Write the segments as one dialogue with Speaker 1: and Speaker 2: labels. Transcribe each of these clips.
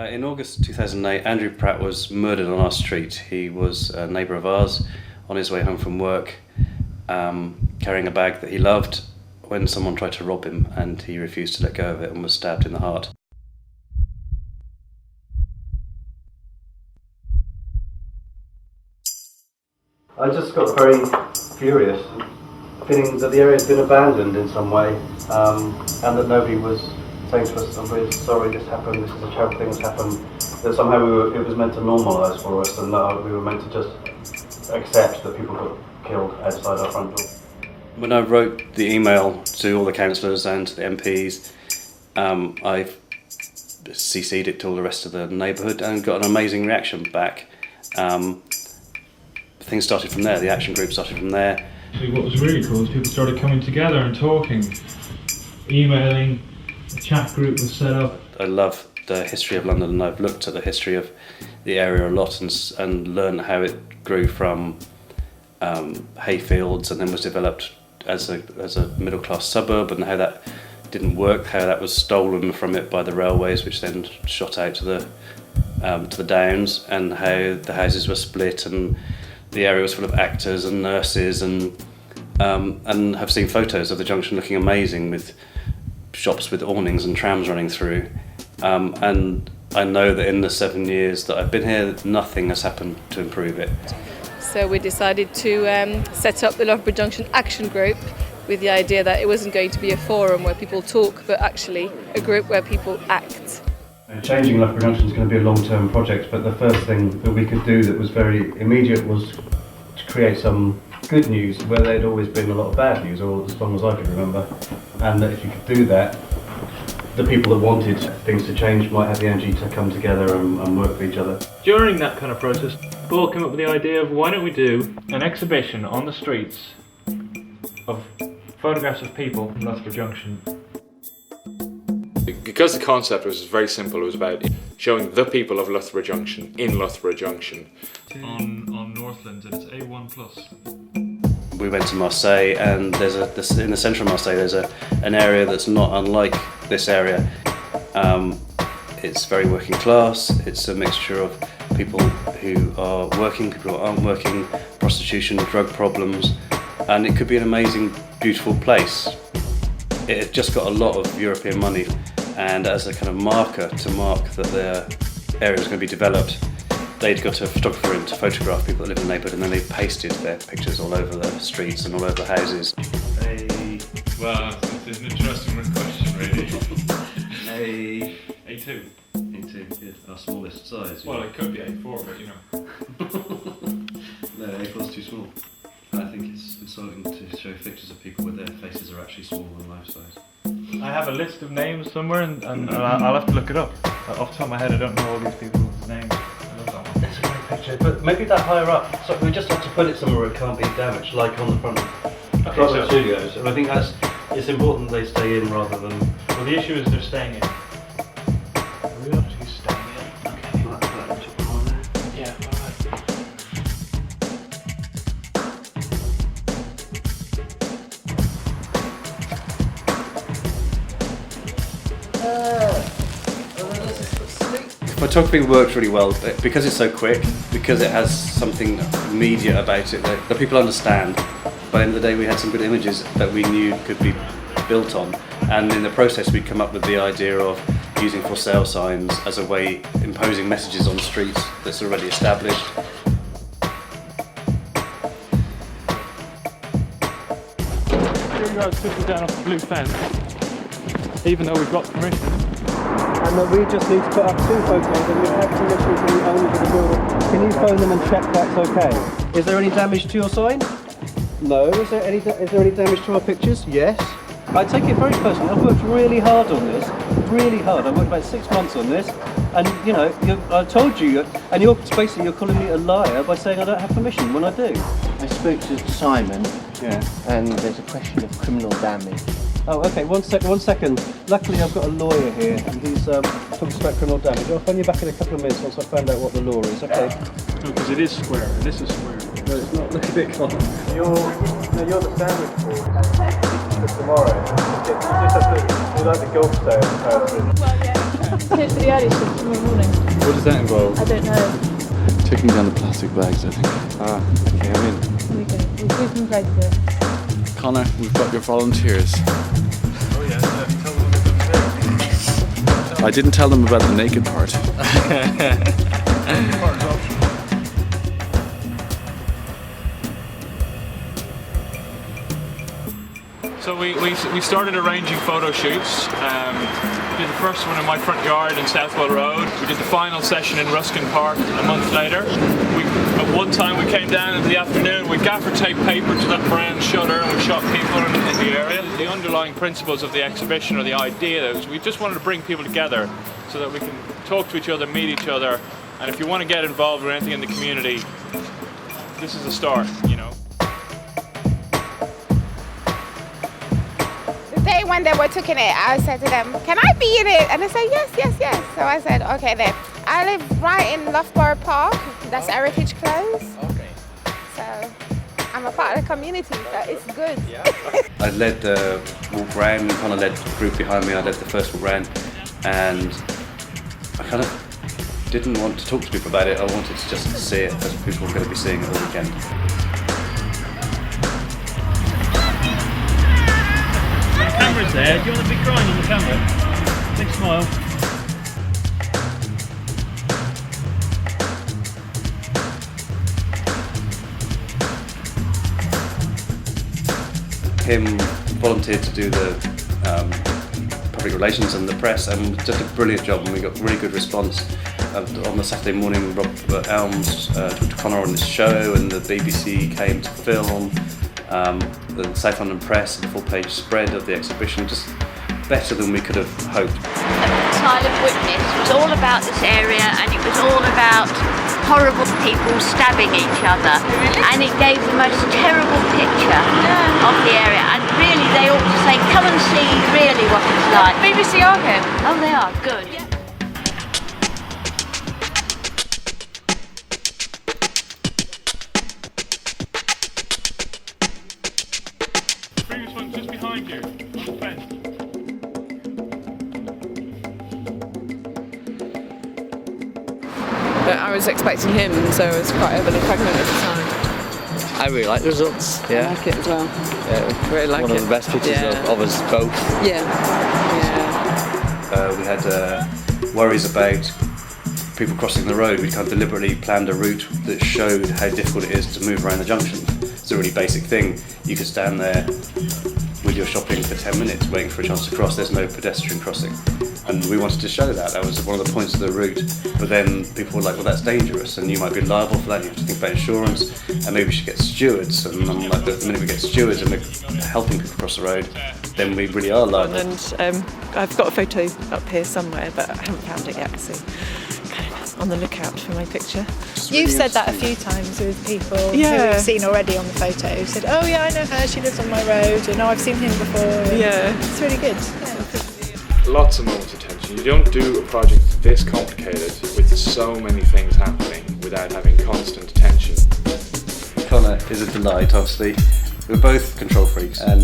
Speaker 1: In August 2008, Andrew Pratt was murdered on our street. He was a neighbour of ours on his way home from work, carrying a bag that he loved, when someone tried to rob him, and he refused to let go of it and was stabbed in the heart. I just got very furious, feeling that the area had been abandoned in some way, and that nobody was saying to us, "I'm really sorry this happened, this is a terrible thing that's happened," that somehow it was meant to normalise for us, and that we were meant to just accept that people got killed outside our front door. When I wrote the email to all the councillors and to the MPs, I've CC'd it to all the rest of the neighbourhood and got an amazing reaction back. Things started from there, the action group started from there.
Speaker 2: What was really cool is people started coming together and talking, emailing, a chat group was set up.
Speaker 1: I love the history of London, and I've looked at the history of the area a lot and learned how it grew from hayfields and then was developed as a middle class suburb, and how that didn't work, how that was stolen from it by the railways, which then shot out to the downs, and how the houses were split and the area was full of actors and nurses, and have seen photos of the junction looking amazing with shops with awnings and trams running through. And I know that in the 7 years that I've been here, nothing has happened to improve it.
Speaker 3: So we decided to set up the Loughborough Junction Action Group with the idea that it wasn't going to be a forum where people talk, but actually a group where people act.
Speaker 1: Changing Loughborough Junction is going to be a long-term project, but the first thing that we could do that was very immediate was to create some good news where there'd always been a lot of bad news, or as long as I could remember. And that if you could do that, the people that wanted things to change might have the energy to come together and work with each other.
Speaker 2: During that kind of process, Paul came up with the idea of why don't we do an exhibition on the streets of photographs of people from Loughborough Junction.
Speaker 4: Because the concept was very simple, it was about showing the people of Loughborough Junction in Loughborough Junction.
Speaker 2: On Northlands, and it's A1+.
Speaker 1: We went to Marseille, and in the centre of Marseille there's an area that's not unlike this area. It's very working class, it's a mixture of people who are working, people who aren't working, prostitution, drug problems, and it could be an amazing, beautiful place. It had just got a lot of European money, and as a kind of marker to mark that their area was going to be developed, they'd got a photographer in to photograph people that live in the neighbourhood, and then they pasted their pictures all over the streets and all over the houses.
Speaker 2: Well, it's an interesting question, really. A2.
Speaker 1: A2, yeah, our smallest size.
Speaker 2: Well, it could be A4, but you know.
Speaker 1: No, A4's too small. I think it's insulting to show pictures of people where their faces are actually smaller than life size.
Speaker 2: I have a list of names somewhere, and I'll have to look it up. Off the top of my head, I don't know all these people's names. I love that one.
Speaker 1: It's a great picture, but maybe that higher up. So we just have to put it somewhere where it can't be damaged, like on the front of the studios. And I think it's important they stay in rather than.
Speaker 2: Well, the issue is they're staying in. Are we actually staying in?
Speaker 1: Okay, like that into the corner.
Speaker 2: Yeah, alright.
Speaker 1: Photography works really well because it's so quick, because it has something immediate about it that people understand. By the end of the day, we had some good images that we knew could be built on, and in the process we come up with the idea of using for sale signs as a way, imposing messages on streets that's already established.
Speaker 2: Here we go, sitting down off the blue fence, even though we've got permission.
Speaker 5: And that we just need to put up 2 photos, and we have permission from the owners of the building. Can you phone them and check that's okay? Is there any damage to your sign? No. Is there any damage to our pictures? Yes. I take it very personally. I've worked really hard on this, really hard. I've worked about 6 months on this, and you know, I told you, and you're calling me a liar by saying I don't have permission when I do.
Speaker 6: I spoke to Simon,
Speaker 5: Yeah.
Speaker 6: and there's a question of criminal damage.
Speaker 5: Oh, okay. One second. Luckily, I've got a lawyer here, and he's talking about criminal damage. I'll phone you back in a couple of minutes once I find out what the law is. Okay.
Speaker 2: No, because it is square, and this is square.
Speaker 5: No, it's not. Look a bit common. You're the sandwich board for tomorrow. You just have to do like the golf sale.
Speaker 3: Well, yeah. Take the early shift tomorrow morning.
Speaker 7: What does that involve?
Speaker 3: I don't know.
Speaker 7: Taking down the plastic bags, I think. Ah, okay, I'm in.
Speaker 3: There we go. We've been ready for it.
Speaker 7: Connor, we've got your volunteers.
Speaker 2: Oh yeah, tell them what they're
Speaker 7: I didn't tell them about the naked part.
Speaker 2: So we started arranging photo shoots. We did the first one in my front yard in Southwell Road. We did the final session in Ruskin Park a month later. At one time we came down in the afternoon, we gaffer taped paper to that brown shutter and we shot people in the area. The underlying principles of the exhibition, or the idea, is we just wanted to bring people together so that we can talk to each other, meet each other, and if you want to get involved with anything in the community, this is the start, you know.
Speaker 8: Day when they were taking it, I said to them, can I be in it? And they said, yes, yes, yes. So I said, okay then. I live right in Loughborough Park, that's Heritage Close. Okay. So I'm a part of the community, so it's good.
Speaker 1: I led the walk round, kind of led the group behind me. I led the first walk round, and I kind of didn't want to talk to people about it. I wanted to just see it, as people were going to be seeing it all weekend.
Speaker 2: Camera's there. Do you want a big crying on the camera? Big smile.
Speaker 1: Him volunteered to do the public relations and the press, and just a brilliant job, and we got really good response. On the Saturday morning, Rob Elms talked to Connor on this show, and the BBC came to film. The South London Press and the full-page spread of the exhibition, just better than we could have hoped.
Speaker 9: Silent Witness was all about this area, and it was all about horrible people stabbing each other, and it gave the most terrible picture of the area, and really they ought to say, come and see really what it's like.
Speaker 3: BBC are here.
Speaker 9: Oh, they are, good.
Speaker 2: Previous one's just behind you, on the fence.
Speaker 3: But I was expecting him, so I was quite heavily pregnant at the time.
Speaker 6: I really like the results. Yeah.
Speaker 3: I like it as well.
Speaker 6: Yeah.
Speaker 3: Really like
Speaker 6: One
Speaker 3: it.
Speaker 6: of the best pictures of us both.
Speaker 3: Yeah.
Speaker 1: We had worries about people crossing the road. We kind of deliberately planned a route that showed how difficult it is to move around the junction. It's a really basic thing. You could stand there with your shopping for 10 minutes waiting for a chance to cross. There's no pedestrian crossing. And we wanted to show that. That was one of the points of the route. But then people were like, well, that's dangerous and you might be liable for that. You have to think about insurance, and maybe we should get stewards. And I'm like, the minute we get stewards and we're helping people cross the road, then we really are liable.
Speaker 10: And I've got a photo up here somewhere, but I haven't found it yet, so kind of on the lookout for my picture.
Speaker 11: You've said that a few times with people who we've seen already on the photo. Who said, oh yeah, I know her, she lives on my road, and oh, I've seen him before.
Speaker 10: Yeah.
Speaker 11: It's really good.
Speaker 4: Lots of moments of tension. You don't do a project this complicated with so many things happening without having constant tension.
Speaker 1: Connor is a delight, obviously. We're both control freaks, and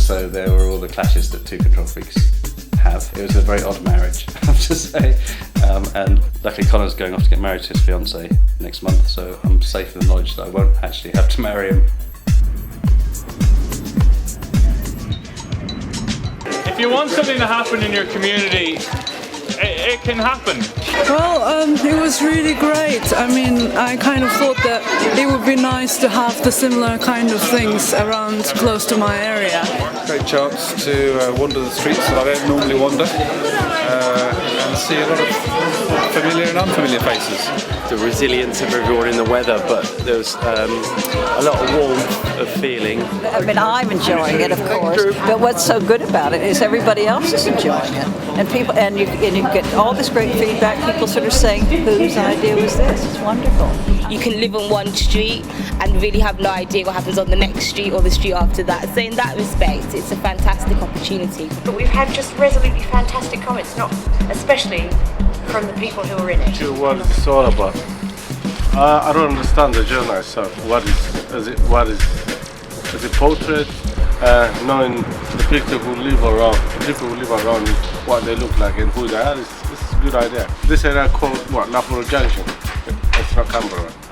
Speaker 1: so there were all the clashes that two control freaks have. It was a very odd marriage, I have to say. And luckily Connor's going off to get married to his fiancée next month, so I'm safe in the knowledge that I won't actually have to marry him.
Speaker 2: If you want something to happen in your community, it can happen.
Speaker 10: Well, it was really great. I mean, I kind of thought that it would be nice to have the similar kind of things around close to my area.
Speaker 7: Great chance to wander the streets that I don't normally wander, and see a lot of familiar and unfamiliar faces.
Speaker 12: The resilience of everyone in the weather, but there's a lot of warmth of feeling.
Speaker 13: I mean, I'm enjoying it, of course, but what's so good about it is everybody else is enjoying it, and people, and you get all this great feedback. People sort of saying, "Whose idea was this?" It's wonderful.
Speaker 14: You can live on one street and really have no idea what happens on the next street or the street after that. So in that respect, it's a fantastic opportunity.
Speaker 15: But we've had just resolutely fantastic comments, not especially from the people who are in it.
Speaker 16: What it's all about. I don't understand the journal itself. What is it portrait? Knowing the people who live around, what they look like and who they are. It's a good idea. This area called what? Loughborough Junction. It's not Canberra.